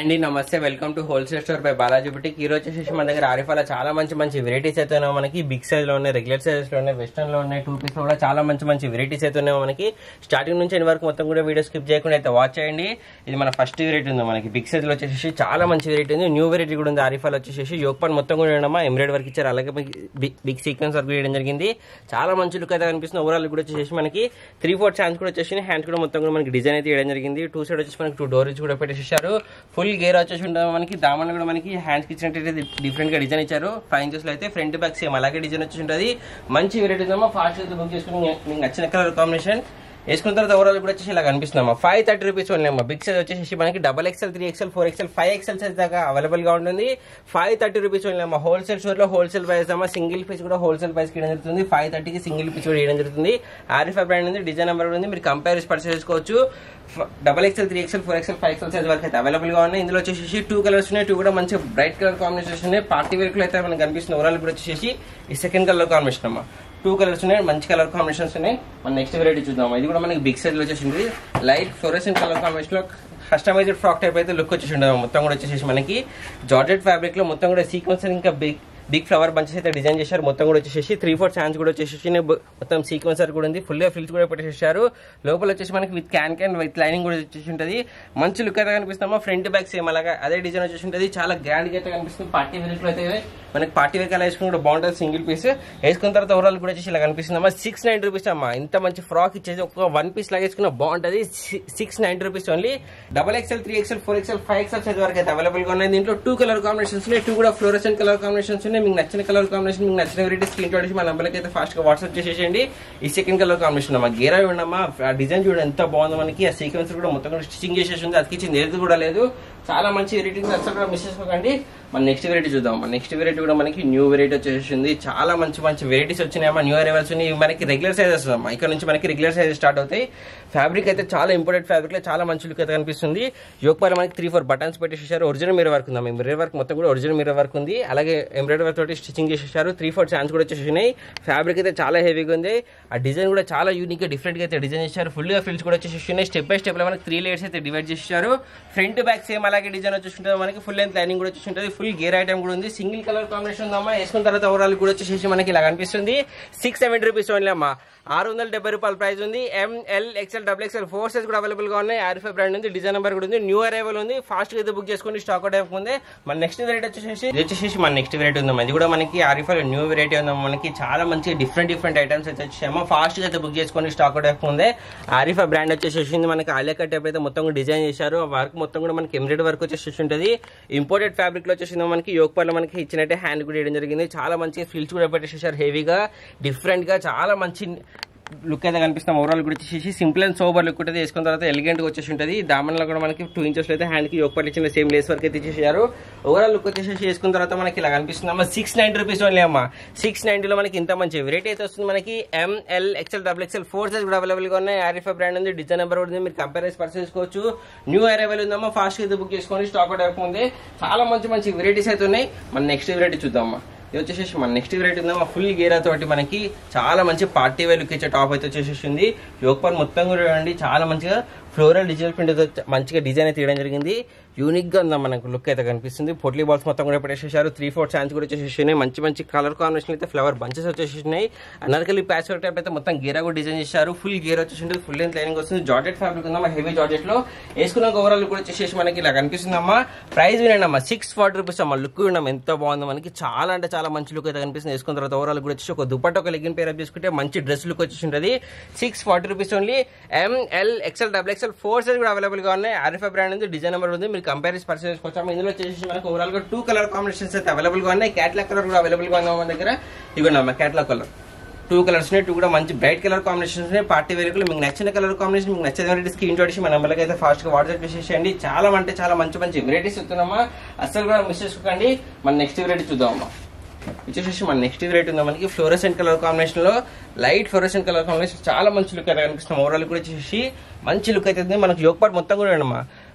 అండి నమస్తే welcome to wholesale store by Balaji boutique. ఈ రోజు వచ్చేసి మన దగ్గర ఆరిఫాలో చాలా మంచి వెరైటీస్ అయితే ఉన్నాయి. మనకి బిగ్ సైజ్ లో ఉన్నాయి, రెగ్యులర్ సైజ్ లో ఉన్నాయి, వెస్టర్న్ లో ఉన్నాయి, 2 పీస్ లో కూడా చాలా మంచి వెరైటీస్ అయితే ఉన్నాయి. మనకి స్టార్టింగ్ నుంచి ఎండ్ వరకు మొత్తం కూడా వీడియో స్కిప్ చేయకుండా అయితే వాచ్ చేయండి. ఇది మన ఫస్ట్ వెరైటీ ఉంది. మనకి బిగ్ సైజ్ లో వచ్చేసి చాలా మంచి వెరైటీ ఉంది. న్యూ వెరైటీ కూడా ఉంది. ఆరిఫాలో వచ్చేసి యోక్ పాన్ మొత్తం కూడా ఉండమా ఎంబ్రాయిడరీ వర్క్ ఇచ్చారు, అలాగే బిగ్ సీక్వెన్స్ వర్క్ చేయడం జరిగింది. చాలా మంచి లుక్ అయితే కనిపిస్తుంది. ఓవరాల్ కూడా వచ్చేసి మనకి 3/4 హ్యాండ్స్ కూడా వచ్చేసి హ్యాండ్స్ కూడా మొత్తం కూడా మనకి డిజైన్ అయితే చేయడం జరిగింది. 2 సైడ్ వచ్చేసి మనకి 2 డోర్స్ కూడా పెట్టేసారు. ఫుల్ గేర్ వచ్చేసి ఉంటుంది. మనకి దామన్లు కూడా మనకి హ్యాండ్స్ కి ఇచ్చినట్టు డిఫరెంట్ గా డిజైన్ ఇచ్చారు. 5 ఇంచెస్ లో అయితే ఫ్రంట్ బ్యాక్ సేమ్ అలాగే డిజైన్ వచ్చి ఉంటుంది. మంచి వెరైటీ ఉందమ్మా. ఫాస్ట్ అయితే బుక్ చేసుకుని మీకు నచ్చిన కలర్ కాంబినేషన్ వేసుకున్న తర్వాత ఓవరాల్ కూడా వచ్చేసి ఇలా కనిపిస్తుందమ్మా. 530 రూపీస్ ఓన్లీ అమ్మా. బిగ్ సైజ్ వచ్చేసి మనకి XXL, 3XL, 4XL, 5XL size దాకా అవైలబుల్ గా ఉంటుంది. 530 రూపీస్ ఓన్లీ అమ్మా. హోల్సేల్ స్టోర్ లో హోల్సేల్ ప్రైస్ అమ్మా. సింగిల్ పీస్ కూడా హోల్సేల్ ప్రైస్ కి జరుగుతుంది. 530కి సింగిల్ పీస్ కూడా ఇవ్వడం జరుగుతుంది. ఆరిఫా బ్రాండ్ ఉంది, డిజైన్ నెంబర్ ఉంది. మీరు కంపేర్ పర్చేస్ చేసుకోవచ్చు. XXL, 3XL, 4XL, 5XL size వరకు అయితే అవైలబుల్ గా ఉన్నాయి. ఇందులో వచ్చేసి 2 కలర్స్ ఉన్నాయి. 2 కూడా మంచి బ్రైట్ కలర్ కాంబినేషన్ ఉన్నాయి. పార్టీ వేర్ లో అయితే మనకి కనిపిస్తుంది. ఓవరాల్ కూడా వచ్చేసి ఈ సెకండ్ కలర్ కాంబినేషన్ అమ్మా. 2 కలర్స్ ఉన్నాయి, మంచి కలర్ కాంబినేషన్స్ ఉన్నాయి. మన నెక్స్ట్ వెరైటీ చూద్దాం. ఇది కూడా మనకి బిగ్ సైజ్ లో వచ్చేసింది. లైట్ ఫ్లోరెసెంట్ కలర్ కాంబినేషన్ లో కస్టమైజ్డ్ ఫ్రాక్ టైప్ అయితే లుక్ వచ్చేసి ఉండదు. మొత్తం కూడా వచ్చేసి మనకి జార్జెట్ ఫ్యాబ్రిక్ లో మొత్తం కూడా సీక్వెన్స్ ఇంకా బిగ్ ఫ్లవర్ బంచెస్ అయితే డిజైన్ చేశారు. మొత్తం కూడా వచ్చేసి 3/4 హ్యాండ్స్ కూడా వచ్చేసి మొత్తం సీక్వెన్సర్ కూడా ఉంది. ఫుల్ ఫ్రిల్స్ కూడా పెట్టేసారు. లోపల వచ్చేసి మనకి విత్ క్యాన్ విత్ లైనింగ్ కూడా వచ్చేసి ఉంటుంది. మంచి లుక్ అయితే కనిపిస్తామా. ఫ్రంట్ బ్యాక్ సేమ్ అలాగా అదే డిజైన్ వచ్చేసి ఉంటుంది. చాలా గ్రాండ్ గా అయితే కనిపిస్తుంది. పార్టీ వేర్ లో అయితే మనకి పార్టీ వేర్ కలర్ వేసుకుని కూడా బాగుంటుంది. సింగిల్ పీస్ వేసుకున్న తర్వాత ఓవరాల్ కూడా వచ్చేసి ఇలా కనిపిస్తుందమ్మా. 690 రూపీస్ అమ్మా. ఇంత మంచి ఫ్రాక్ ఇచ్చేసి ఒక 1 పీస్ లాగా వేసుకున్న బాగుంటుంది. 690 rupees only. XXL, 3XL, 4XL, 5XL size వరకు అయితే అవైలబుల్ గా ఉన్నాయి. దీంట్లో 2 కలర్ కాంబినేషన్స్ ఉన్నాయి. 2 కూడా ఫ్లోరెసెంట్ కలర్ కాంబినేషన్స్ ఉన్నాయి. మీకు నచ్చిన కలర్ కాంబినేషన్, మీకు నచ్చిన వెరైటీ స్క్రీన్ షాట్ మా నంబర్కి అయితే ఫాస్ట్ గా వాట్సాప్ చేసేయండి. ఈ సెకండ్ కలర్ కాంబినేషన్ అమ్మా. గేరా ఉండమ్మా. ఆ డిజైన్ చూడండి ఎంత బాగుందో. మనకి ఆ సీక్వెన్స్ కూడా మొత్తం కూడా స్టిచ్చింగ్ చేసేసి ఉంది. అతికిచ్చింది ఏది కూడా లేదు. చాలా మంచి వెరైటీ అసలు కూడా మిస్ చేసుకోకండి. మన నెక్స్ట్ వెరైటీ చూద్దాం. మన నెక్స్ట్ వెరైటీ కూడా మనకి న్యూ వెరైటీ వచ్చేసింది. చాలా మంచి వెరైటీస్ వచ్చినాయమ్మా. న్యూ అరైవల్స్ ఉన్నాయి. మనకి రెగ్యులర్ సైజెస్ అమ్మా. ఇక్కడ నుంచి మనకి రెగ్యులర్ సైజెస్ స్టార్ట్ అవుతాయి. ఫ్యాబ్రిక్ అయితే చాలా ఇంపార్టెంట్ ఫ్యాబ్రిక్ లో చాలా మంచి లుక్ అయితే కనిపిస్తుంది. యోక్ పైన మనకి 3-4 బటన్స్ పెట్టేసారు. ఒరిజినల్ మిర్రర్ వర్క్ ఉంది. మిర్రర్ వర్క్ మొత్తం కూడా ఒరిజినల్ మిర్రర్ వర్క్ ఉంది. అలాగే ఎంబ్రాయిడరీ వర్క్ తోటి స్టిచ్చింగ్ చేసేసారు. 3/4 హ్యాండ్స్ కూడా వచ్చేసినాయి. ఫ్యాబ్రిక్ అయితే చాలా హెవీగా ఉంది. ఆ డిజైన్ కూడా చాలా యూనిక్ గా డిఫరెంట్ గా అయితే డిజైన్ చేశారు. ఫుల్ గా ఫ్రిల్స్ కూడా వచ్చేసి స్టెప్ బై స్టెప్ లో మనకి 3 లేయర్స్ అయితే డివైడ్ చేశారు. ఫ్రంట్ బ్యాక్ సేమ్ అలాగే డిజైన్ వచ్చేసి మనకి ఫుల్ లెంత్ లైనింగ్ కూడా వచ్చేసి ఉంటుంది. ఫుల్ గేర్ ఐటమ్ కూడా ఉంది. సింగిల్ కలర్ కాంబినేషన్ ఉందమ్మా. వేసుకున్న తర్వాత ఓవరాల్ కూడా వచ్చేసి మనకి ఇలా కనిపిస్తుంది. 670 రూపీస్ ఓన్లీ అమ్మా. 670 రూపాయల ప్రైస్ ఉంది. ML, XL, XXL 4 సైజ్ కూడా అవైలబుల్ గా ఉన్నాయి. ఆరిఫా బ్రాండ్ ఉంది, డిజైన్ నెంబర్ కూడా ఉంది. న్యూ అరైవల్ ఉంది. ఫాస్ట్ గా అయితే బుక్ చేసుకోండి. స్టాక్ అవుట్ అయిపోతుంది. మన నెక్స్ట్ వెరైటీ వచ్చేసి మన నెక్స్ట్ వెరైటీ ఉందమ్మా. ఇది కూడా మనకి ఆరిఫా న్యూ వెరైటీ ఉందమ్మా. మనకి చాలా మంచి డిఫరెంట్ ఐటమ్స్ అయితే వచ్చాయమ్మా. ఫాస్ట్ గా అయితే బుక్ చేసుకోండి. స్టాక్ అవుట్ అయిపోతుంది. ఆరిఫా బ్రాండ్ వచ్చేసి మనకి ఆలియా కట్ టైప్ అయితే మొత్తం డిజైన్ చేశారు. వర్క్ మొత్తం కూడా మనకి ఎంబ్రాయిడరీ వర్క్ వచ్చేసి ఉంటుంది. ఇంపోర్టెడ్ ఫ్యాబ్రిక్ లో వచ్చేసి మనకి యోక్ పైన మనకి ఇచ్చినట్టే హ్యాండ్ కూడా వేయడం జరిగింది. చాలా మంచి ఫ్రిల్స్ కూడా పెట్టేసారు. హెవీగా డిఫరెంట్ గా చాలా మంచి లుక్ అయితే కనిపిస్తాం. ఓవరాల్ కూడా వచ్చేసి సింపుల్ అండ్ సోబర్ లుక్ అయితే వేసుకున్న తర్వాత ఎలిగెంట్ గా వచ్చేసి ఉంటుంది. దామన్లో కూడా మనకి 2 ఇంచెస్ అయితే హ్యాండ్ కి యోక్ పైన ఇచ్చిన సేమ్ లేస్ వర్క్ అయితే ఇచ్చేసారు. ఓవరాల్ లుక్ వచ్చేసి వేసుకున్న తర్వాత మనకి ఇలా కనిపిస్తుంది అమ్మా. 690 రూపీస్ ఓన్లీ అమ్మా. 690 లో మనకి ఇంత మంచి వెరైటీ అయితే వస్తుంది. మనకి ML, XL, XXL 4 సైజ్ కూడా అవైలబుల్ గా ఉన్నాయి. ఆరిఫా బ్రాండ్ ఉంది, డిజైన్ నెంబర్ ఉంది. మీరు కంపేర్ పర్చేస్ చేసుకోవచ్చు. న్యూ అరైవల్ ఉందమ్మా. ఫాస్ట్ గా అయితే బుక్ చేసుకోండి. స్టాక్ అవుట్ అయిపోతుంది. చాలా మంచి వెరైటీస్ అయితే ఉన్నాయి. మన నెక్స్ట్ వెరైటీ చూద్దామా. ఇది వచ్చేసి మన నెక్స్ట్ వెరైటీ ఉందమ్మా. ఫుల్ గేరా తోటి మనకి చాలా మంచి పార్టీ వేర్ లుక్ ఇచ్చే టాప్ అయితే వచ్చేసింది. యోక్ పాన్ మొత్తం కూడా చూడండి. చాలా మంచిగా ఫ్లోరల్ డిజిటల్ ప్రింట్ మంచిగా డిజైన్ అయితే తీయడం జరిగింది. యూనిక్ గా ఉందా మనకు లుక్ అయితే కనిపిస్తుంది. పొట్లీ బాల్స్ మొత్తం కూడా పెట్టేసేసారు. 3/4 హ్యాండ్స్ కూడా వచ్చేసి మంచి కలర్ కాంబినేషన్ అయితే ఫ్లవర్ బంచెస్ వచ్చేసినాయి. అనార్కలి ప్యాచ్ వర్క్ టైప్ అయితే మొత్తం గేరా కూడా డిజైన్ చేశారు. ఫుల్ గేర్ వచ్చేసి ఫుల్ లెంత్ లైనింగ్ వస్తుంది. జార్జెట్ ఫ్యాబ్రిక్ ఉందమ్మా. హెవీ జార్జెట్ లో వేసుకున్న ఓవరాల్ కూడా వచ్చేసి మనకి ఇలా కనిపిస్తుందమ్మా. ప్రైస్ వినండి అమ్మా. 640 రూపీస్ అమ్మా. లుక్ వినమ్మా ఎంత బాగుందో. మనకి చాలా అంటే చాలా మంచి లుక్ అయితే కనిపిస్తుంది. వేసుకున్న తర్వాత ఓవరాల్ కూడా వచ్చేసి ఒక దుపట్ట ఒక లెగ్గిన్ పేర్ అప్ చేసుకుంటే మంచి డ్రెస్ లుక్ వచ్చేసి ఉంటుంది. 640 rupees only. ML, XL, XXL 4 size కూడా అవైలబుల్ గా ఉన్నాయి. ఆరిఫా బ్రాండ్ ఉంది, డిజైన్ నెంబర్ ఉంది. మీరు కంపేర్ పర్చేస్ చేసుకోవచ్చు. ఇందులో వచ్చేసి మనకి ఓవరాల్ గా 2 కలర్ కాంబినేషన్స్ అయితే అవైలబుల్ గా ఉన్నాయి. క్యాట్లాగ్ కలర్ కూడా అవైలబుల్ గా ఉన్నాయి మన దగ్గర. ఇవ్వండి క్యాట్లాగ్ కలర్ 2 కలర్స్ ఉన్నాయి. 2 కూడా మంచి బ్రైట్ కలర్ కాంబినేషన్స్ ఉన్నాయి. పార్టీ వేర్ లో మీకు నచ్చిన కలర్ కాంబినేషన్, మీకు నచ్చిన వెరైటీ స్క్రీన్ షాట్ చేసి మన నెంబర్కి అయితే ఫాస్ట్ గా వాట్సాప్ చేసేయండి. చాలా అంటే చాలా మంచి వెరైటీస్ వస్తున్నామా. అసలు కూడా మిస్ చేసుకోకండి. మన నెక్స్ట్ వెరైటీ చూద్దామమ్మా. వచ్చేసి మన నెక్స్ట్ వెరైటీ ఉందా. మనకి ఫ్లోరెసెంట్ కలర్ కాంబినేషన్ లో లైట్ ఫ్లోరెసెంట్ కలర్ కాంబినేషన్ చాలా మంచి లుక్ అయితే కనిపిస్తుంది. ఓవరాల్ కూడా వచ్చేసి మంచి లుక్ అయితే మనకి యోక్ పార్ట్ మొత్తం కూడా అమ్మా.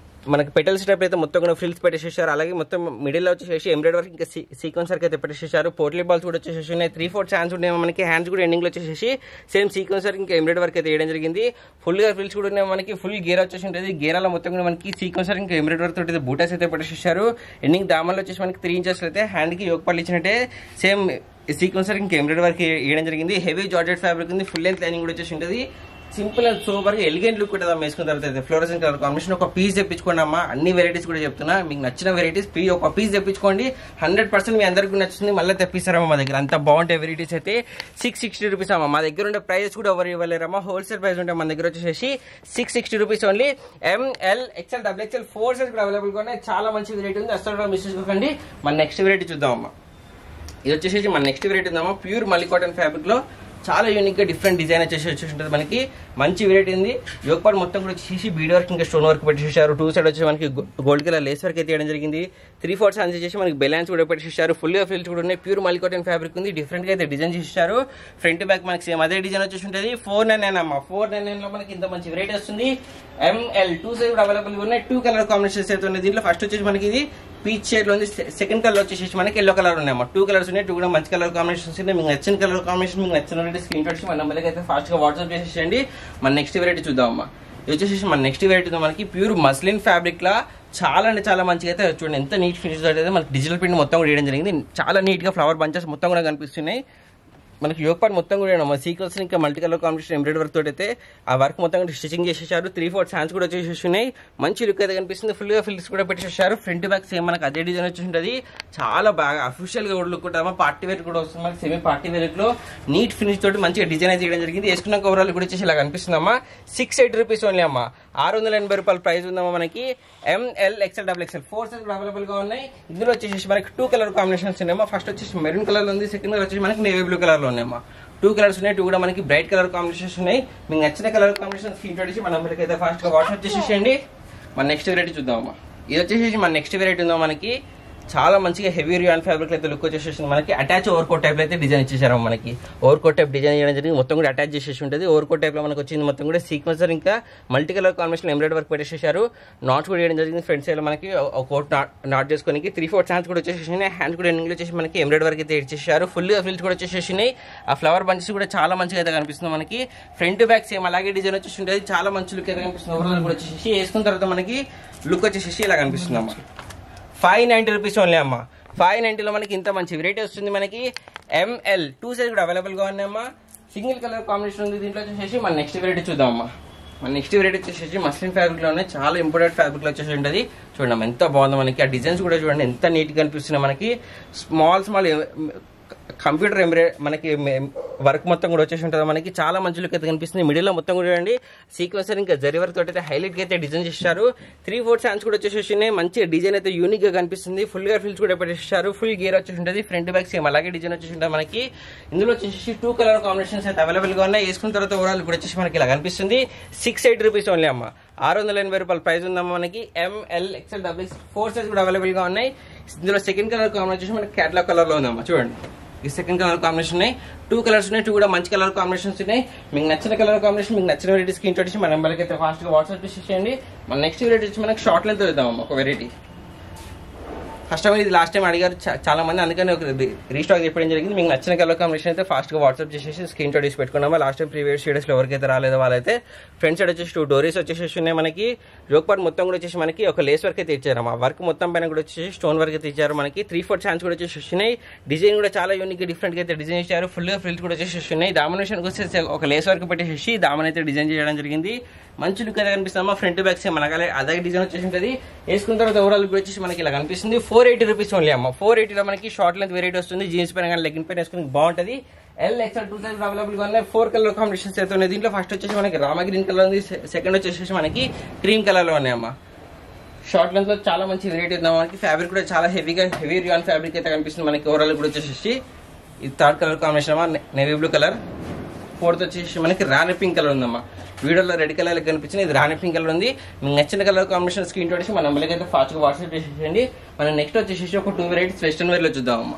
మనకి పెటల్స్ టైప్ అయితే మొత్తం కూడా ఫ్రిల్స్ పెట్టేసేసారు. అలాగే మొత్తం మిడిల్ లో వచ్చేసి ఎంబ్రాయిడరీ వర్క్ ఇంకా సీక్వెన్స్ వర్క్ అయితే పెట్టేసేసారు. పోర్ట్లీ బాల్స్ కూడా వచ్చేసి ఉన్నాయి. 3/4 హ్యాండ్స్ ఉన్నాయి మనకి. హ్యాండ్స్ కూడా ఎండింగ్ లో వచ్చేసి సేమ్ సీక్వెన్స్ వర్క్ ఇంకా ఎంబ్రాయిడరీ వర్క్ అయితే వేయడం జరిగింది. ఫుల్ గా ఫ్రిల్స్ కూడా ఉన్నాయి మనకి. ఫుల్ గేర్ వచ్చేసి ఉంటుంది. గేరాల మొత్తం కూడా మనకి సీక్వెన్స్ వర్క్ ఇంకా ఎంబ్రాయిడరీ వర్క్ తోటి బూటాస్ అయితే పెట్టేసేసారు. ఎండింగ్ దామన్లో వచ్చేసి మనకి 3 ఇంచెస్ అయితే హ్యాండ్ కి యోగ పళ్ళు ఇచ్చినట్టే సేమ్ సీక్వెన్స్ వర్క్ ఇంకా ఎంబ్రాయిడరీ వర్క్ వేయడం జరిగింది. హెవీ జార్జెట్ ఫ్యాబ్రిక్ ఉంది. ఫుల్ లెంత్ లైనింగ్ కూడా వచ్చేసి ఉంటుంది. సింపుల్ అండ్ సూపర్ గా ఎలిగెంట్ లుక్ కూడా వేసుకున్న తర్వాత ఫ్లోరసెంట్ కలర్ కాంబినేషన్ ఒక పీస్ తెప్పించుకోండి అమ్మా. అన్ని వెరైటీస్ కూడా చెప్తున్నా, మీకు నచ్చిన వెరైటీస్ ఒక పీస్ తెప్పించుకోండి. 100% మీ అందరికీ నచ్చుతుంది. మళ్ళీ తెప్పిస్తారమ్మా మా దగ్గర. అంత బాగుంటాయి వెరైటీస్ అయితే. 660 రూపీస్ అమ్మా. మా దగ్గర ఉండే ప్రైజెస్ కూడా ఎవరు ఇవ్వలేరమ్మా. హోల్సేల్ ప్రైస్ ఉంటాయి మన దగ్గర వచ్చేసి 660 rupees only. ML XL XXL 4 size కూడా అవైలబుల్ గా ఉన్నాయి. చాలా మంచి వెరైటీ ఉంది. అసలు మిస్ చేసుకోకండి. మన నెక్స్ట్ వెరైటీ చూద్దామమ్మా. ఇది వచ్చేసి మన నెక్స్ట్ వెరైటీ ఉందమ్మా. ప్యూర్ మల్లి కాటన్ ఫ్యాబ్రిక్ లో చాలా యూనిక్ గా డిఫరెంట్ డిజైన్ వచ్చేసి ఉంటుంది మనకి. మంచి వెరైటీ ఉంది. యోగ పార్ట్ మొత్తం కూడా వచ్చేసి బీడ్ వర్క్ ఇంకా స్టోన్ వర్క్ పెట్టేసారు. 2 సైడ్ వచ్చి మనకి గోల్డ్ కలర్ లేస్ వర్క్ అయితే వేయడం జరిగింది. 3/4 హ్యాండ్స్ చేసి మనకి బెలాన్స్ కూడా పెట్టేసారు. ఫుల్ గా ఫ్రిల్స్ కూడా ఉన్నాయి. ప్యూర్ మల్లి కాటన్ ఫ్యాబ్రిక్ ఉంది. డిఫరెంట్ గా అయితే డిజైన్ చేసేసారు. ఫ్రంట్ బ్యాక్ మనకి సేమ్ అదే డిజైన్ వచ్చేసి ఉంటుంది. 499 అమ్మా. 499 లో మనకి ఇంత మంచి వెరైటీ వస్తుంది. ML 2 సైజ్ కూడా అవైలబుల్ ఉన్నాయి. 2 కలర్ కాంబినేషన్స్ అయితే ఉన్నాయి. దీంట్లో ఫస్ట్ వచ్చేసి మనకి ఇది పీచ్ షేడ్ లో ఉంది. సెకండ్ కలర్ వచ్చేసి మనకి ఎల్లో కలర్ ఉన్నాయమ్మా. 2 కలర్స్ ఉన్నాయి. 2 కూడా మంచి కలర్ కాంబినేషన్స్ ఉన్నాయి. మీకు నచ్చిన కలర్ కాంబినేషన్ మీకు నచ్చిన స్క్రీన్ షాట్ మన నెంబర్కి అయితే ఫాస్ట్ గా వాట్సాప్ చేసేయండి. మన నెక్స్ట్ వెరైటీ చూద్దాం అమ్మా. ఇది వచ్చేసి మన నెక్స్ట్ వెరైటీ మనకి ప్యూర్ మస్లిన్ ఫ్యాబ్రిక్ లా చాలా అంటే చాలా మంచిగా అయితే చూడండి. ఎంత నీట్ ఫినిష్ అయితే మనకి డిజిటల్ ప్రింట్ మొత్తం కూడా వేయడం జరిగింది. చాలా నీట్ గా ఫ్లవర్ బంచెస్ మొత్తం కూడా కనిపిస్తున్నాయి. మనకి యోగ పార్ట్ మొత్తం కూడా సీక్వెన్స్ ఇంకా multi colour combination embroidery work తోటి అయితే ఆ వర్క్ మొత్తం కూడా స్టిచింగ్ చేసేసారు. 3/4 హ్యాండ్స్ కూడా వచ్చేసి మంచి లుక్ అయితే కనిపిస్తుంది. ఫుల్ గా ఫిల్స్ కూడా పెట్టేసారు. ఫ్రంట్ బ్యాక్ సేమ్ మనకి అదే డిజైన్ వచ్చి ఉంటుంది. చాలా బాగా అఫీషియల్ గా కూడా లుక్ ఉంటుంది. పార్టీ వేర్ కూడా వస్తుంది మనకి. సెమీ పార్టీ వేర్ లో నీట్ ఫినిష్ తోటి మంచిగా డిజైన్ అయితే చేయడం జరిగింది. వేసుకున్నాక ఓవరాల్ కూడా వచ్చేసి ఇలా కనిపిస్తుందమ్మా. 680 రూపీస్ ఓన్లీ అమ్మా. 680 రూపాయల ప్రైస్ ఉందమ్మా మనకి. ML XL XXL 4 size available గా ఉన్నాయి. ఇందులో వచ్చేసి మనకి 2 కలర్ కాంబినేషన్స్ ఉన్నాయమ్మా. ఫస్ట్ వచ్చేసి మెరూన్ కలర్ లో ఉంది. సెకండ్ కలర్ వచ్చేసి మనకి నేవీ బ్లూ కలర్ లో ఉన్నాయమ్మా. 2 కలర్స్ ఉన్నాయి. 2 కూడా మనకి బ్రైట్ కలర్ కాంబినేషన్స్ ఉన్నాయి. మీకు నచ్చిన కలర్ కాంబినేషన్ స్క్రీన్ షాట్ ఇచ్చి మన నెంబర్కి అయితే ఫాస్ట్ గా వాట్సాప్ చేసేయండి. మన నెక్స్ట్ వెరైటీ చూద్దామమ్మా. ఇది వచ్చేసి మన నెక్స్ట్ వెరైటీ ఉందా మనకి. చాలా మంచిగా హెవీ రియాన్ ఫ్యాబ్రిక్ అయితే లుక్ వచ్చేసి మనకి అటాచ్ ఓవర్ కోట్ టైప్ అయితే డిజైన్ ఇచ్చేసారు. మనకి ఓవర్ కోట్ టైప్ డిజైన్ చేయడం జరిగింది. మొత్తం కూడా అటాచ్ చేసేసి ఉంటుంది. ఓవర్ కోట్ టైప్ లో మనకి వచ్చింది మొత్తం కూడా సీక్వెన్సర్ ఇంకా multi colour combination embroidery work పెట్టేసారు. నాట్స్ కూడా వేయడం జరిగింది. ఫ్రంట్ సైడ్ మనకి కోట్ నాట్ చేసుకోనికి 3/4 హ్యాండ్స్ కూడా వచ్చేసి హ్యాండ్స్ కూడా ఎండింగ్ వచ్చేసి మనకి ఎంబ్రాయిడరీ వర్క్ అయితే ఇచ్చేసారు. ఫుల్ గా ఫ్రిల్స్ కూడా వచ్చేసి ఆ ఫ్లవర్ బంచెస్ కూడా చాలా మంచిగా అయితే కనిపిస్తుంది మనకి. ఫ్రంట్ బ్యాక్ సేమ్ అలాగే డిజైన్ వచ్చేసి ఉంటుంది. చాలా మంచి లుక్ అయితే కనిపిస్తుంది. ఓవరాల్ కూడా వచ్చేసి వేసుకున్న తర్వాత మనకి లుక్ వచ్చేసి ఇలా కనిపిస్తుంది అమ్మా. 590 రూపీస్ ఓన్లీ అమ్మా. 590 లో మనకి ఇంత మంచి వెరైటీ వస్తుంది మనకి. ML 2 సైజ్ కూడా అవైలబుల్ గా ఉన్నాయమ్మా. సింగిల్ కలర్ కాంబినేషన్ ఉంది. దీంట్లో వచ్చేసి మన నెక్స్ట్ వెరైటీ చూద్దామమ్మా. మన నెక్స్ట్ వెరైటీ వచ్చేసి మస్లిన్ ఫ్యాబ్రిక్ లో ఉన్నాయి. చాలా ఇంపార్టెంట్ ఫ్యాబ్రిక్ లో వచ్చేసి ఉంటుంది. చూడండి ఎంత బాగుందో మనకి. ఆ డిజైన్స్ కూడా చూడండి ఎంత నీట్ గా కనిపిస్తున్నాయి మనకి. స్మాల్ కంప్యూటర్ మనకి వర్క్ మొత్తం కూడా వచ్చేసి ఉంటుంది మనకి. చాలా మంచి లుక్ అయితే కనిపిస్తుంది. మిడిల్ లో మొత్తం కూడా చూడండి సీక్వెన్సర్ ఇంకా జరీ వర్క్ తోటి అయితే హైలైట్ గా అయితే డిజైన్ చేశారు. 3/4 హ్యాండ్స్ కూడా వచ్చేసి మంచి డిజైన్ అయితే యూనిక్ గా కనిపిస్తుంది. ఫుల్ గా ఫిల్స్ కూడా పెట్టేసారు. ఫుల్ గేర్ వచ్చేసి ఉంటుంది. ఫ్రంట్ బ్యాక్ సేమ్ అలాగే డిజైన్ వచ్చేసి ఉంటుంది మనకి. ఇందులో వచ్చేసి 2 కలర్ కాంబినేషన్స్ అయితే అవైలబుల్ గా ఉన్నాయి. వేసుకున్న తర్వాత ఓవరాల్ కూడా వచ్చేసి మనకి ఇలా కనిపిస్తుంది. 680 రూపీస్ ఓన్లీ అమ్మా. 680 రూపాయల ప్రైస్ ఉందమ్మా మనకి. ML XL XXL 4 సైజ్ కూడా అవైలబుల్ గా ఉన్నాయి. ఇందులో సెకండ్ కలర్ కాంబినేషన్ మనకి క్యాటలాగ్ కలర్ లో ఉందమ్మా. చూడండి ఈ సెకండ్ కలర్ కాంబినేషన్ ఉన్నాయి. 2 కలర్స్ ఉన్నాయి. 2 కూడా మంచి కలర్ కాంబినేషన్స్ ఉన్నాయి. మీకు నచ్చిన కలర్ కాంబినేషన్ మీకు నచ్చిన వెరైటీ స్క్రీన్ షాట్ ఇచ్చి మన నెంబర్కి అయితే ఫాస్ట్ గా వాట్సాప్ చేసేయండి. మన నెక్స్ట్ వెరైటీ వచ్చి మనకి షార్ట్ లెంత్ చూద్దాం ఒక వెరైటీ. ఫస్ట్ ఆఫ్ ఆల్ ఇది లాస్ట్ టైం అడిగారు చాలా మంది, అందుకని ఒక రీస్టాక్ చెప్పడం జరిగింది. మీకు నచ్చిన కలర్ కాంబినేషన్ అయితే ఫాస్ట్ గా వాట్సాప్ చేసేసి స్క్రీన్ షాట్ తీసి పెట్టుకున్నామా. లాస్ట్ టైం ప్రీవియస్ వీడియోస్ లో ఎవరికైతే రాలేదో వాళ్ళైతే ఫ్రంట్ సైడ్ వచ్చేసి 2 డోరీస్ వచ్చేసి ఉన్నాయి మనకి. జోక్ పార్ట్ మొత్తం కూడా వచ్చేసి మనకి ఒక లేస్ వర్క్ అయితే ఇచ్చారు. ఆ వర్క్ మొత్తం పైన కూడా వచ్చేసి స్టోన్ వర్క్ అయితే ఇచ్చారు మనకి. 3/4 హ్యాండ్స్ కూడా వచ్చేసి ఉన్నాయి. డిజైన్ కూడా చాలా యూనిక్ డిఫరెంట్ గా అయితే డిజైన్ ఇచ్చారు. ఫుల్ గా ఫ్రిల్స్ కూడా వచ్చేసి ఉన్నాయి. డామినేషన్ వచ్చేసి ఒక లేస్ వర్క్ పెట్టేసి దామన్ అయితే డిజైన్ చేయడం జరిగింది. మంచి లుక్ అయితే కనిపిస్తుంది. ఫ్రంట్ బ్యాక్ సేమ్ మనకి అదే డిజైన్ వచ్చేసి ఉంటుంది. వేసుకున్న తర్వాత ఓవరాల్ వచ్చేసి మనకి ఇలా కనిపిస్తుంది. 480 రూపీస్ ఓన్లీ అమ్మ. 480 లో మనకి షార్ట్ లెంత్ వెరైటీ వస్తుంది. జీన్స్ పైన కానీ లెగ్గిన్ పైన వేసుకుని బాగుంటుంది. L XL 2 సైజ్ అవైలబుల్ గా ఉన్నాయి. 4 కలర్ కాంబినేషన్స్ అయితే ఉన్నాయి. దీంట్లో ఫస్ట్ వచ్చేసి మనకి రామా గ్రీన్ కలర్ ఉంది. సెకండ్ వచ్చేసి మనకి క్రీమ్ కలర్ లో ఉన్నాయమ్మా. షార్ట్ లెంత్ లో చాలా మంచి వెరైటీ ఉంది మనకి. ఫ్యాబ్రిక్ కూడా చాలా హెవీ రియాన్ ఫ్యాబ్రిక్ అయితే కనిపిస్తుంది మనకి. ఓవరాల్ కూడా వచ్చేసి ఇది 3rd కలర్ కాంబినేషన్ అమ్మా, నేవీ బ్లూ కలర్. 4th వచ్చేసి మనకి రాణి పింక్ కలర్ ఉందమ్మా. వీడియోలో రెడ్ కలర్ కనిపించింది, ఇది రాణి పింక్ కలర్ ఉంది. మీకు నచ్చిన కలర్ కాంబినేషన్ స్క్రీన్ షాట్ మన నెంబర్కి అయితే ఫాస్ట్ గా వాట్సాప్ చేసేయండి. మనం నెక్స్ట్ వచ్చేసి ఒక 2 వెరైటీస్ వెస్టర్న్ వేర్ లో చూద్దామమ్మా.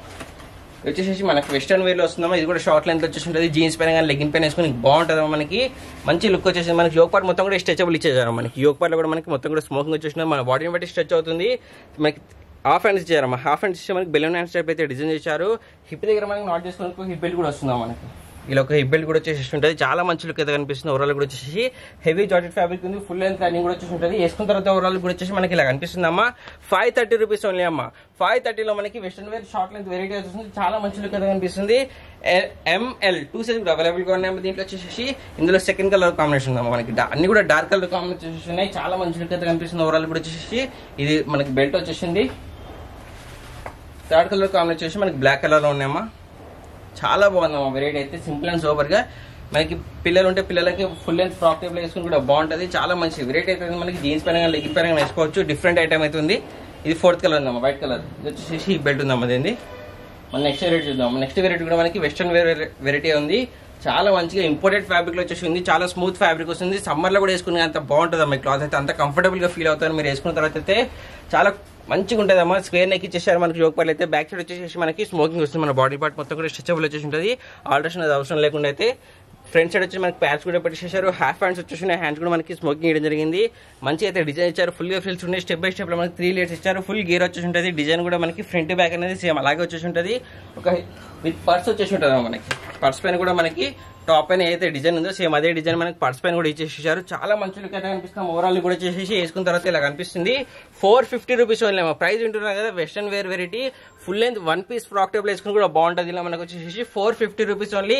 వచ్చేసి మనకి వెస్టర్న్ వేర్ లో వస్తుందమ్మా. ఇది కూడా షార్ట్ లెంత్ వచ్చేసి ఉంటుంది. జీన్స్ పైన కానీ లెగ్గిన్ పైన వేసుకుని బాగుంటుంది మనకి. మంచి లుక్ వచ్చేసి మనకి యోక్ పార్ట్ మొత్తం కూడా స్ట్రెచబుల్ ఇచ్చేసారు. మనకి యోక్ పార్ట్ లో కూడా మనకి మొత్తం కూడా స్మోకింగ్ వచ్చేసి మన బాడీని బట్టి స్ట్రెచ్ అవుతుంది. మనకి హాఫ్ హ్యాండ్స్ ఇచ్చారమ్మా. హాఫ్ హ్యాండ్స్ ఇచ్చే మనకి బెలూన్ హ్యాండ్స్ టైప్ అయితే డిజైన్ చేశారు. హిప్ దగ్గర మనకి నాట్ చేసుకుని హిప్ బెల్ట్ కూడా వస్తుందా మనకి. ఇలా ఒక హిప్ బెల్ట్ కూడా వచ్చేసి ఉంటుంది. చాలా మంచి లుక్ అయితే కనిపిస్తుంది. ఓవరాల్ కూడా వచ్చేసి హెవీ జార్జెట్ ఫ్యాబ్రిక్ ఉంది. ఫుల్ లెంత్ లైనింగ్ కూడా వచ్చేసి ఉంటుంది. వేసుకున్న తర్వాత ఓవరాల్ కూడా వచ్చేసి మనకి ఇలా కనిపిస్తుంది అమ్మా. 530 రూపీస్ ఓన్లీ అమ్మ. 530లో మనకి western wear short length variety వస్తుంది. చాలా మంచి లుక్ అయితే కనిపిస్తుంది. ML 2 సైజ్ కూడా అవైలబుల్ గా ఉన్నాయి. దీంట్లో వచ్చేసి ఇందులో సెకండ్ కలర్ కాంబినేషన్ ఉందమ్మా. మనకి అన్ని కూడా డార్క్ కలర్ కాంబినేషన్ ఉన్నాయి. చాలా మంచి లుక్ అయితే కనిపిస్తుంది. ఓవరాల్ కూడా వచ్చేసి ఇది మనకి బెల్ట్ వచ్చేసింది. థర్డ్ కలర్ కాంబినేషన్ వచ్చేసి మనకి బ్లాక్ కలర్ లో ఉన్నాయమ్మా. చాలా బాగుందమ్మా వెరైటీ అయితే. సింపుల్ అండ్ సూపర్ గా మనకి పిల్లలు ఉంటే పిల్లలకి ఫుల్ లెంత్ ఫ్రాక్ టైప్ లో వేసుకుని కూడా బాగుంటుంది. చాలా మంచి వెరైటీ అయితే మనకి జీన్స్ పైన లెగ్గిన్ పైన వేసుకోవచ్చు. డిఫరెంట్ ఐటమ్ అయితే ఉంది. ఇది 4th కలర్ ఉందమ్మా, వైట్ కలర్. ఇది వచ్చేసి ఈ బెల్ట్ ఉందమ్మా. దీన్ని మన నెక్స్ట్ వెరైటీ చూద్దాం. నెక్స్ట్ వెరైటీ కూడా మనకి వెస్టర్న్ వేర్ వెరైటీ ఉంది. చాలా మంచిగా ఇంపోర్టెడ్ ఫ్యాబ్రిక్ లో వచ్చేసి ఉంది. చాలా స్మూత్ ఫ్యాబ్రిక్ వస్తుంది. సమ్మర్ లో కూడా వేసుకునే అంత బాగుంటుంది అమ్మా. క్లాత్ అయితే అంత కంఫర్టబుల్ గా ఫీల్ అవుతారు మీరు వేసుకున్న తర్వాత అయితే. చాలా మంచిగా ఉంటుంది అమ్మా. స్క్వేర్ నెక్ ఇచ్చేసారు మనకి యోక్ పార్ట్ అయితే. బ్యాక్ సైడ్ వచ్చేసి మనకి స్మోకింగ్ వస్తుంది. మన బాడీ పార్ట్ మొత్తం కూడా స్ట్రెచబుల్ వచ్చేసి ఉంటుంది. ఆల్టరేషన్ అది అవసరం లేకుండా అయితే. ఫ్రంట్ సైడ్ వచ్చి మనకి ప్యాచ్ కూడా పెట్టేసారు. హాఫ్ హ్యాండ్స్ వచ్చేసి హ్యాండ్స్ కూడా మనకి స్మోకింగ్ చేయడం జరిగింది. మంచిగా అయితే డిజైన్ ఇచ్చారు. ఫుల్ గా ఫ్రిల్స్ ఉన్నాయి. స్టెప్ బై స్టెప్ లో మనకి 3 లేయర్స్ ఇచ్చారు. ఫుల్ గేర్ వచ్చేసి ఉంటుంది. డిజైన్ కూడా మనకి ఫ్రంట్ బ్యాక్ అనేది సేమ్ అలాగే వచ్చేసి ఉంటుంది. ఒక విత్ పర్స్ వచ్చేసి ఉంటుంది మనకి. పర్స్ పైన కూడా మనకి టాప్ పైన ఏదైతే డిజైన్ ఉందో సేమ్ అదే డిజైన్ మనకి పర్స్ పైన కూడా ఇచ్చేసారు. చాలా మంచి లుక్ అయితే కనిపిస్తాం. ఓవరాల్ కూడా చేసేసి వేసుకున్న తర్వాత ఇలా కనిపిస్తుంది. 450 రూపీస్ ఓన్లీ. ప్రైస్ వింటున్నారు కదా. Western wear variety full length 1 piece frock type వేసుకుని కూడా బాగుంటుంది. ఇలా మనకు వచ్చేసి 450 rupees only.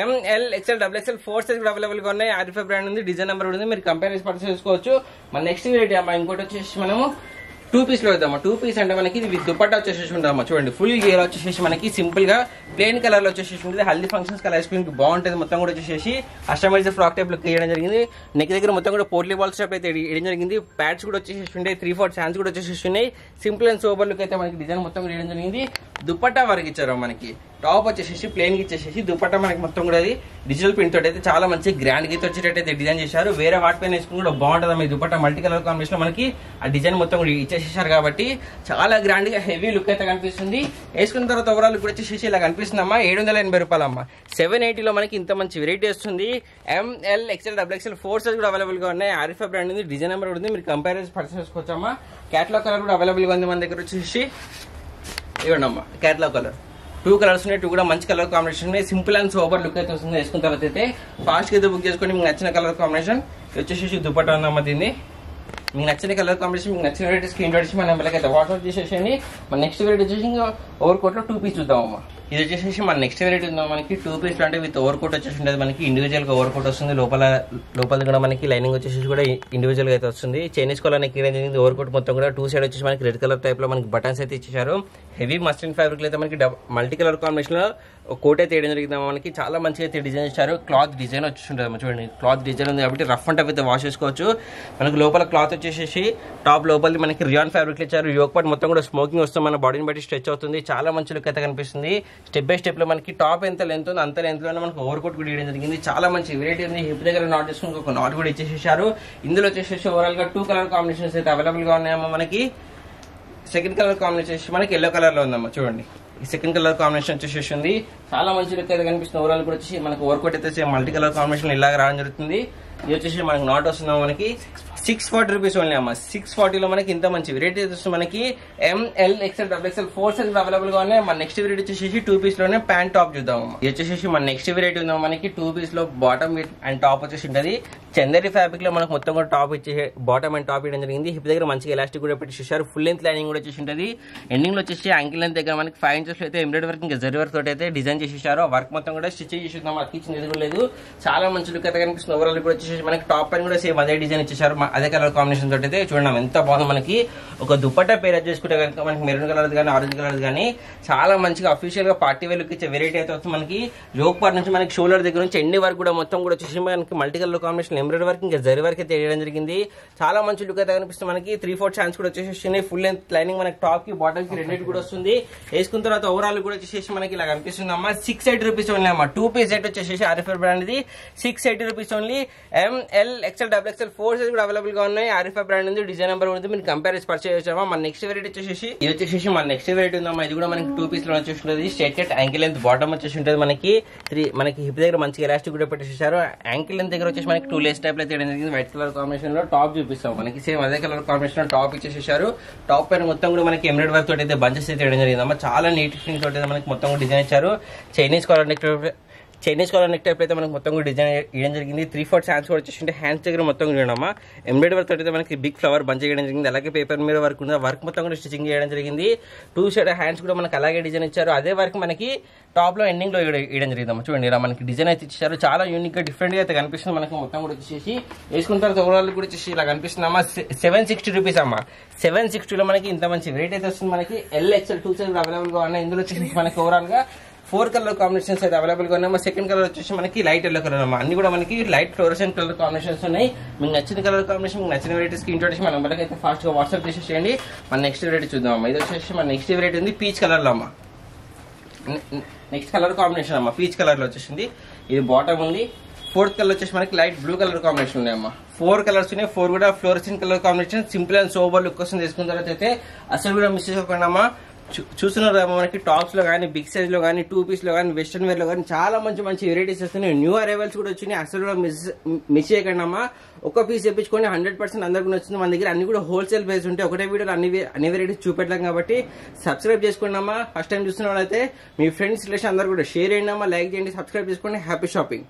ML XL XXL 4 size కూడా అవైలబుల్ గా ఉన్నాయి. ఆరిఫై బ్రాండ్ ఉంది. డిజైన్ నెంబర్ ఉంది. మీరు కంపేర్ చేసి పర్చేస్ చేసుకోవచ్చు. మన నెక్స్ట్ వెరైటీ అమ్మా. ఇంకోటి వచ్చేసి మనము 2 పీస్ లో వేద్దామా. 2 పీస్ అంటే మనకి ఇది దుపట్టా వచ్చేసి ఉంటుందమ్మా. చూడండి ఫుల్ గేర్ వచ్చేసి మనకి సింపుల్ గా ప్లేన్ కలర్ లో వచ్చేసి ఉంటుంది. హల్దీ ఫంక్షన్స్ కలర్ వేసుకుని బాగుంటుంది. మొత్తం కూడా వచ్చేసి కస్టమైజ్ ఫ్రాక్ టైప్ లో వేయడం జరిగింది. నెక్ దగ్గర మొత్తం కూడా పోర్ట్లీ బాల్స్ టైప్ అయితే వేయడం జరిగింది. ప్యాడ్స్ కూడా వచ్చేసి ఉంటాయి. 3/4 హ్యాండ్స్ కూడా వచ్చేసి ఉన్నాయి. సింపుల్ అండ్ సూపర్ లుక్ అయితే మనకి డిజైన్ మొత్తం వేయడం జరిగింది. దుపట్టా వరకు ఇచ్చారు మనకి. టాప్ వచ్చేసి ప్లేన్ కి ఇచ్చేసి దుపట్టా మనకి మొత్తం కూడా అది డిజిటల్ ప్రింట్ తోటి అయితే చాలా మంచి గ్రాండ్ గీత వచ్చేటట్టు అయితే డిజైన్ చేశారు. వేరే వాటి పైన వేసుకుని కూడా బాగుంటుంది. మీ దుపట్టా మల్టీ కలర్ కాంబినేషన్ లో మనకి ఆ డిజైన్ మొత్తం కూడా ఇచ్చేసేసారు కాబట్టి చాలా గ్రాండ్ గా హెవీ లుక్ అయితే కనిపిస్తుంది. వేసుకున్న తర్వాత ఓవరాల్ కూడా వచ్చేసి ఇలా కనిపిస్తుంది అమ్మా. 780 రూపాయలు అమ్మా. 780లో మనకి ఇంత మంచి వెరైటీ వస్తుంది. ML XL XXL 4 సైజ్ కూడా అవైలబుల్ గా ఉన్నాయి. ఆరిఫై బ్రాండ్ ఉంది. డిజైన్ నెంబర్ ఉంది. మీరు కంపేర్ చేసి పర్చేస్ చేసుకోవచ్చు అమ్మా. క్యాట్లాగ్ కలర్ కూడా అవైలబుల్ గా ఉంది మన దగ్గర వచ్చేసి. ఇవ్వండి అమ్మా క్యాట్లాగ్ కలర్. 2 కలర్స్ ఉన్నాయి. 2 కూడా మంచి కలర్ కాంబినేషన్ ఉన్నాయి. సింపుల్ అండ్ సూపర్ లుక్ అయితే వస్తుంది. వేసుకున్న తర్వాత అయితే ఫాస్ట్ గా బుక్ చేసుకోండి. మీకు నచ్చిన కలర్ కాంబినేషన్ వచ్చేసి దుపట్టా ఉందమ్మా. దీన్ని మీకు నచ్చిన కలర్ కాంబినేషన్ మీకు నచ్చిన వెరైటీ స్క్రీన్ షాట్ మన నెంబర్కి అయితే వాట్సాప్ చేసేసి మన నెక్స్ట్ వెరైటీ వచ్చేసి ఓవర్ కోట్ లో 2 పీస్ చూద్దామమ్మా. ఇది వచ్చేసి మన నెక్స్ట్ వెరైటీ ఉందాం. మనకి 2 పీస్ అంటే విత్ ఓవర్ కోట్ వచ్చేసి ఉంటుంది. మనకి ఇండివిజువల్ గా ఓవర్ కోట్ వస్తుంది. లోపల కూడా మనకి లైనింగ్ వచ్చేసి కూడా ఇండివిజువల్ గా అయితే వస్తుంది. చైనీస్ కలర్ నెక్ జరిగింది. ఓవర్ కోట్ మొత్తం కూడా 2 సైడ్ వచ్చేసి మనకి రెడ్ కలర్ టైప్ లో మనకి బటన్స్ అయితే ఇచ్చేసారు. హెవీ మస్లిన్ ఫ్యాబ్రిక్ అయితే మనకి మల్టీ కలర్ కాంబినేషన్ లో కోట్ అయితే వేయడం జరిగింది. మనకి చాలా మంచిగా అయితే డిజైన్ ఇచ్చారు. క్లాత్ డిజైన్ వచ్చి ఉంటుంది చూడండి. క్లాత్ డిజైన్ ఉంది కాబట్టి రఫ్ అండ్ టఫ్ అయితే వాష్ చేసుకోవచ్చు. మనకి లోపల క్లాత్ వచ్చేసి టాప్ లోపలిది మనకి రియాన్ ఫ్యాబ్రిక్ ఇచ్చారు. యోక్ పార్ట్ మొత్తం కూడా స్మోకింగ్ వస్తుంది. మన బాడీని బట్టి స్ట్రెచ్ అవుతుంది. చాలా మంచి లుక్ అయితే కనిపిస్తుంది. స్టెప్ బై స్టెప్ లో మనకి టాప్ ఎంత లెంత్ ఉంది అంత లెంత్ లోనే మనకి ఓవర్ కోట్ కూడా వేయడం జరిగింది. చాలా మంచి వెరైటీ ఉంది. హిప్ దగ్గర నాట్ చేసుకుని ఒక నాట్ కూడా ఇచ్చేసేసారు. ఇందులో వచ్చేసి ఓవరాల్ గా 2 కలర్ కాంబినేషన్స్ అయితే అవైలబుల్ గా ఉన్నాయమ్మా. మనకి సెకండ్ కలర్ కాంబినేషన్ మనకి ఎల్లో కలర్ లో ఉందమ్మా. చూడండి ఈ సెకండ్ కలర్ కాంబినేషన్ వచ్చేసి ఉంది. చాలా మంచి లుక్ అయితే కనిపిస్తుంది. ఓవరాల్ కూడా వచ్చేసి మనకి ఓవర్ కోట్ అయితే మల్టీ కలర్ కాంబినేషన్ ఇలాగ రావడం జరుగుతుంది. ఇది వచ్చేసి మనకి నాట్ వస్తుందా మనకి 640 రూపీస్ ఓన్లీ అమ్మా. 640లో మనకి ఇంత మంచి వెరైటీ వస్తుంది. మనకి ML XL XXL 4 size available గా ఉన్నాయి. మన నెక్స్ట్ వెరైటీ వచ్చేసి 2 పీస్ లోనే ప్యాంట్ టాప్ చూద్దాం. ఇది వచ్చేసి మన నెక్స్ట్ వెరైటీ ఉందాం. మనకి 2 పీస్ లో బాటమ్ అండ్ టాప్ వచ్చేసి ఉంటుంది. చందేరి ఫ్యాబ్రిక్ లో మనకు మొత్తం కూడా టాప్ ఇచ్చే బాటమ్ అండ్ టాప్ ఇవ్వడం జరిగింది. హిప్ దగ్గర మంచిగా ఎలాస్టిక్ కూడా పెట్టేసారు. ఫుల్ లెంత్ లైనింగ్ కూడా వచ్చేసి ఉంటుంది. ఎండింగ్ లో వచ్చేసి యాంకిల్ లెంత్ దగ్గర మనకి 5 ఇంచెస్ అయితే ఎంబ్రాయిడరీ వర్క్ ఇంకా జరీ వర్క్ తోటి అయితే డిజైన్ చేసేసారు. వర్క్ మొత్తం కూడా స్టిచ్ చేసేద్దాం. వర్క్ ఇచ్చింది ఎదురు లేదు. చాలా మంచి లుక్ అయితే కనిపిస్తుంది. ఓవరాల్ కూడా వచ్చేసి మనకి టాప్ పైన కూడా సేమ్ అదే డిజైన్ ఇచ్చేసారు. అదే కలర్ కాంబినేషన్ తోటి అయితే చూడండి ఎంత బాగుంది. మనకి ఒక దుపట్టా పేర్ చేసుకుంటే కనుక మనకి మెరూన్ కలర్ కానీ ఆరెంజ్ కలర్ కానీ చాలా మంచిగా అఫీషియల్ గా పార్టీ వేర్ లుక్ ఇచ్చే వెరైటీ అయితే వస్తుంది. మనకి యోక్ పార్ట్ నుంచి మనకి షోల్డర్ దగ్గర నుంచి ఎండి వరకు కూడా మొత్తం కూడా వచ్చేసి మనకి multi colour combination embroidery work ఇంకా జరీ వర్క్ అయితే వేయడం జరిగింది. చాలా మంచి లుక్ అయితే కనిపిస్తుంది. మనకి 3/4 హ్యాండ్స్ కూడా వచ్చేసి ఫుల్ లెంత్ లైనింగ్ మనకి టాప్ కి బాటమ్ కి రెండింటి కూడా వస్తుంది. వేసుకున్న తర్వాత ఓవరాల్ కూడా వచ్చేసి మనకి ఇలా కనిపిస్తుంది అమ్మా. 680 రూపీస్ ఓన్లీ అమ్మా. 2 పీస్ సెట్ వచ్చేసి ఆరిఫై బ్రాండ్ ఇది 680 rupees only. ML XL XXL 4 size కూడా అవైలబుల్ గా ఉన్నాయి. ఆరిఫై బ్రాండ్ ఉంది, డిజైన్ నెంబర్ ఉంది, మీరు కంపేర్ చేసి పర్చేస్ చేసామా. మన నెక్స్ట్ వెరైటీ వచ్చేసి ఇది వచ్చేసి మన నెక్స్ట్ వెరైటీ ఉందమ్మా. ఇది కూడా మనకి 2 పీస్ లో వచ్చేసి ఉంటుంది. Straight cut ankle length bottom వచ్చేసి ఉంటుంది. మనకి హిప్ దగ్గర మంచిగా ఎలాస్టిక్ కూడా పెట్టేసారు. యాంకిల్ లెంత్ దగ్గర వచ్చేసి మనకి 2 లేస్ టైప్ లో తీయడం జరిగింది. వైట్ కలర్ కాంబినేషన్ లో టాప్ చూపిస్తాం. మనకి సేమ్ అదే కలర్ కాంబినేషన్ లో టాప్ ఇచ్చేసారు. టాప్ పైన మొత్తం కూడా మనకి ఎంబ్రాయిడరీ వర్క్ తోటి అయితే బంచెస్ అయితే తీయడం జరిగిందమ్మా. చాలా నీట్ ఫినిషింగ్ తోటి మనకి మొత్తం కూడా డిజైన్ ఇచ్చారు. చైనీస్ కాలర్ నెక్ టైప్ అయితే మనకి మొత్తం కూడా డిజైన్ ఇవ్వడం జరిగింది. 3/4 హ్యాండ్స్ కూడా వచ్చేసి హ్యాండ్స్ దగ్గర మొత్తం కూడా ఎంబ్రాయిడరీ వర్క్ అయితే మనకి బిగ్ ఫ్లవర్ బంచ్ చేయడం జరిగింది. అలాగే పేపర్ మీద వర్క్ ఉంది. వర్క్ మొత్తం కూడా స్టిచింగ్ చేయడం జరిగింది. 2 సైడ్ హ్యాండ్స్ కూడా మనకి అలాగే డిజైన్ ఇచ్చారు. అదే వర్క్ మనకి టాప్ లో ఎండింగ్ లో ఇవ్వడం జరిగింది. చూడండి ఇలా మనకి డిజైన్ అయితే ఇచ్చారు. చాలా యూనిక్ గా డిఫరెంట్ గా అయితే కనిపిస్తుంది. మనకి మొత్తం కూడా వచ్చేసి వేసుకున్న తర్వాత ఓవరాల్ కూడా వచ్చేసి ఇలా కనిపిస్తుంది అమ్మా. 760 రూపీస్ అమ్మా. 760 లో మనకి ఇంత మంచి వెరైటీ అయితే వస్తుంది. మనకి LXL 2 సైజ్ అవైలబుల్ గా ఉన్నాయి. ఇందులో వచ్చేసి మనకి ఓవరాల్ గా 4 కలర్ కాంబినేషన్స్ అయితే అవైలబుల్ గా ఉన్నాయి. సెకండ్ కలర్ వచ్చేసి మనకి లైట్ ఎల్లో కలర్ అమ్మా. అన్ని కూడా మనకి లైట్ ఫ్లోరసెంట్ కలర్ కాంబినేషన్స్ ఉన్నాయి. మీకు నచ్చిన కలర్ కాంబినేషన్, మీకు నచ్చిన వెరైటీ స్క్రీన్ షాట్ చేసి మన నెంబర్కి అయితే ఫాస్ట్ గా వాట్సాప్ చేసేయండి. మన నెక్స్ట్ వెరైటీ చూద్దాం అమ్మా. ఇది వచ్చేసి మన నెక్స్ట్ వెరైటీ ఉంది పీచ్ కలర్ లో అమ్మా. నెక్స్ట్ కలర్ కాంబినేషన్ అమ్మా పీచ్ కలర్ లో వచ్చేసింది. ఇది బాటమ్ ఉంది. 4th కలర్ వచ్చేసి మనకి లైట్ బ్లూ కలర్ కాంబినేషన్ ఉన్నాయి అమ్మా. 4 కలర్స్ ఉన్నాయి. 4 కూడా fluorescent colour combination. Simple and sober look కోసం తీసుకున్న తర్వాత అయితే అసలు కూడా మిస్ చేసుకోకుండా అమ్మా. చూస్తున్నారు మనకి టాప్స్ లో కానీ, బిగ్ సైజ్ లో కానీ, 2 పీస్ లో కానీ, వెస్టర్న్ వేర్ లో కానీ చాలా మంచి వెరైటీస్ వస్తున్నాయి. న్యూ అరైవల్స్ కూడా వచ్చినాయి. అసలు కూడా మిస్ చేయకండి అమ్మా. ఒక పీస్ తెప్పించుకొని 100% అందరికి వచ్చింది. మన దగ్గర అన్ని కూడా హోల్సేల్ ప్రైస్ ఉంటాయి. ఒకటే వీడియోలో అన్ని వెరైటీస్ చూపెట్టలేం కాబట్టి సబ్స్క్రైబ్ చేసుకోండి అమ్మా. ఫస్ట్ టైం చూస్తున్న వాళ్ళైతే మీ ఫ్రెండ్స్ రిలేషన్ అందరూ కూడా షేర్ చేయండి అమ్మా, లైక్ చేయండి, సబ్స్క్రైబ్ చేసుకోండి. Happy shopping.